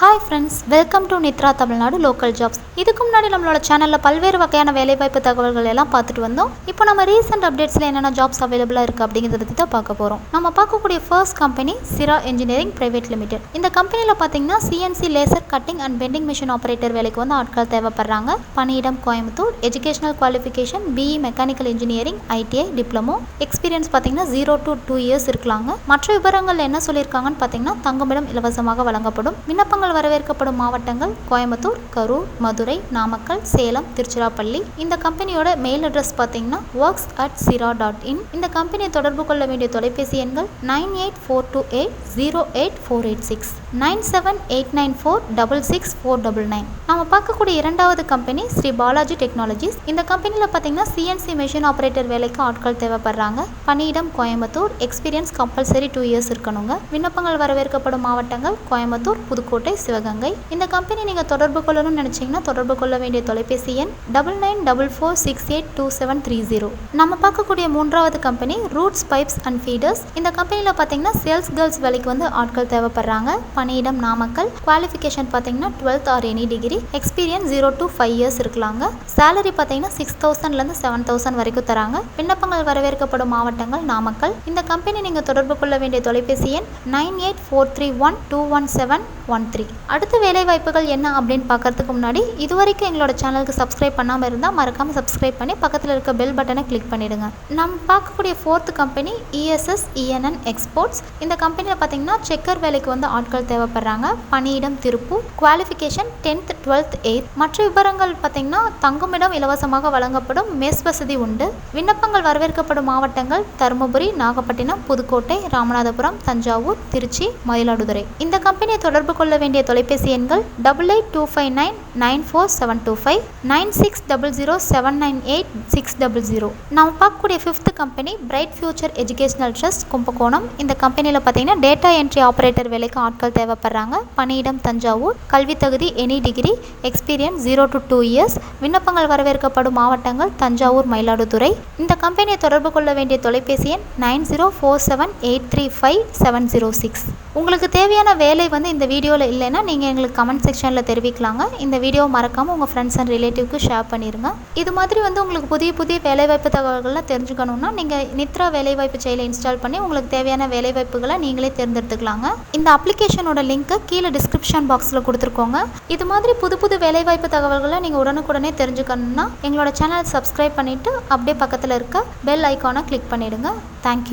Hi friends, welcome to NithraTamilnadu Local Jobs. இதுக்கு முன்னாடி நம்மளோட சேனல்ல பல்வேறு வகையான வேலைவாய்ப்பு தகவல்கள் எல்லாம் பார்த்துட்டு வந்தோம். இப்போ நம்ம ரீசன்ட் அப்டேட்ஸ்ல என்னென்ன ஜாப்ஸ் அவைலபிளா இருக்கு அப்படிங்கறத பத்தி தான் பார்க்க போறோம். நம்ம பார்க்கக்கூடிய first company SIRA Engineering Private Limited. இந்த கம்பெனில பாத்தீங்கன்னா CNC Laser Cutting and Bending Machine Operator வேலைக்கு வந்து ஆட்கள் தேவைப்படுறாங்க. பணியிடம் Coimbatore. Educational qualification BE Mechanical Engineering ITI Diploma. Experience பாத்தீங்கன்னா 0 to 2 years இருக்கலாங்க. மற்ற விவரங்கள் என்ன சொல்லிருக்காங்கன்னு பாத்தீங்கன்னா தங்குமிடம் இலவசமாக வழங்கப்படும். விண்ணப்பங்கள் வரவேற்கப்படும் மாவட்டங்கள் கோயம்புத்தூர், கரூர், மதுரை, நாமக்கல், சேலம், திருச்சிராப்பள்ளி. இந்த கம்பெனியோட மெயில் அட்ரஸ் பாத்தீங்கன்னா works@sira.in. இந்த கம்பெனியை தொடர்பு கொள்ள வேண்டிய தொலைபேசி எண்கள் 9842808486 97894666499. நாம பார்க்கக்கூடிய இரண்டாவது கம்பெனி ஸ்ரீ பாலாஜி டெக்னாலஜிஸ். இந்த கம்பெனில பாத்தீங்கன்னா CNC Machine Operator வேலைக்கு ஆட்கள் தேவைப்படுறாங்க. பணியிடம் கோயம்புத்தூர். எக்ஸ்பீரியன்ஸ் கம்பல்சரி 2 years இருக்கணுங்க. விண்ணப்பங்கள் வரவேற்கப்படும் மாவட்டங்கள் கோயம்புத்தூர், புதுக்கோட்டை, சிவகங்கை. இந்த கம்பெனி நீங்க தொடர்பு கொள்ளணும்னு நினைச்சீங்கன்னா தொடர்பு கொள்ள வேண்டிய தொலைபேசி எண் 9944682730. நம்ம பார்க்கக்கூடிய மூன்றாவது company roots pipes and feeders. இந்த கம்பெனில பாத்தீங்கன்னா சேல்ஸ் கேர்ள்ஸ் வேலைக்கு வந்து ஆட்கள் தேவைப்படுறாங்க. பணியிடம் நாமக்கல். குவாலிஃபிகேஷன் பாத்தீங்கன்னா 12th or any degree. Experience 0 to 5 years இருக்கலாங்க. சேலரி பாத்தீங்கன்னா 6000 ல இருந்து 7000 வரைக்கும் தராங்க. விண்ணப்பங்கள் வரவேற்கப்படும் மாவட்டங்கள் நாமக்கல். இந்த கம்பெனி நீங்க தொடர்பு கொள்ள வேண்டிய தொலைபேசி எண் 9843121713. அடுத்த வேலை வாய்ப்புகள் என்ன அப்படின்னு பார்க்கறதுக்கு முன்னாடி இதுவரைக்கும் எங்களோட சேனலுக்கு சப்ஸ்கிரைப் பண்ணாமல் இருந்தால் மறக்காம சப்ஸ்கிரைப் பண்ணி பக்கத்தில் இருக்க பெல் பட்டனை கிளிக் பண்ணிடுங்க. நம்ம பார்க்கக்கூடிய fourth company ESS ENN exports. இந்த கம்பெனியில் பார்த்தீங்கன்னா செக்கர் வேலைக்கு வந்து ஆட்கள் தேவைப்படுறாங்க. பணியிடம் Tiruppur. Qualification 10th 12th 8th. மற்ற விவரங்கள் பார்த்தீங்கன்னா தங்குமிடம் இலவசமாக வழங்கப்படும். மெஸ் வசதி உண்டு. விண்ணப்பங்கள் வரவேற்கப்படும் மாவட்டங்கள் தருமபுரி, நாகப்பட்டினம், புதுக்கோட்டை, ராமநாதபுரம், தஞ்சாவூர், திருச்சி, மயிலாடுதுறை. இந்த கம்பெனியை தொடர்பு கொள்ள வேண்டிய தொலைபேசி எண்கள் 8825994725 9600798600. நாம் பார்க்கக்கூடிய fifth company bright future educational trust Kumbakonam. இந்த கம்பெனியில் பார்த்தீங்கன்னா டேட்டா என்ட்ரி ஆப்ரேட்டர் வேலைக்கு ஆட்கள் தேவைப்படுறாங்க. பணியிடம் தஞ்சாவூர். கல்வி தகுதி any degree. Experience 0 to 2 years. விண்ணப்பங்கள் வரவேற்கப்படும் மாவட்டங்கள் தஞ்சாவூர், மயிலாடுதுறை. இந்த கம்பெனியை தொடர்பு கொள்ள வேண்டிய தொலைபேசி எண் 9047835706. உங்களுக்கு தேவையான வேலை வந்து இந்த வீடியோவில் இல்லைன்னா நீங்கள் எங்களுக்கு கமெண்ட் செக்ஷனில் தெரிவிக்கலாங்க. இந்த வீடியோ மறக்காமல் உங்கள் ஃப்ரெண்ட்ஸ் அண்ட் ரிலேட்டிவ்க்கு ஷேர் பண்ணிடுங்க. இது மாதிரி வந்து உங்களுக்கு புதிய புதிய வேலைவாய்ப்பு தகவல்கள்லாம் தெரிஞ்சுக்கணுன்னா நீங்கள் நித்ரா வேலைவாய்ப்பு செயலை இன்ஸ்டால் பண்ணி உங்களுக்கு தேவையான வேலைவாய்ப்புகளை நீங்களே தேர்ந்தெடுத்துக்கலாங்க. இந்த அப்ளிகேஷனோட லிங்க்கை கீழே டிஸ்கிரிப்ஷன் பாக்ஸில் கொடுத்துருக்கோங்க. இது மாதிரி புது புது வேலைவாய்ப்பு தகவல்களை நீங்கள் உடனுக்குடனே தெரிஞ்சுக்கணுன்னா எங்களோட சேனலை சப்ஸ்கிரைப் பண்ணிவிட்டு அப்படியே பக்கத்தில் இருக்க பெல் ஐக்கானை கிளிக் பண்ணிவிடுங்க. தேங்க்யூ.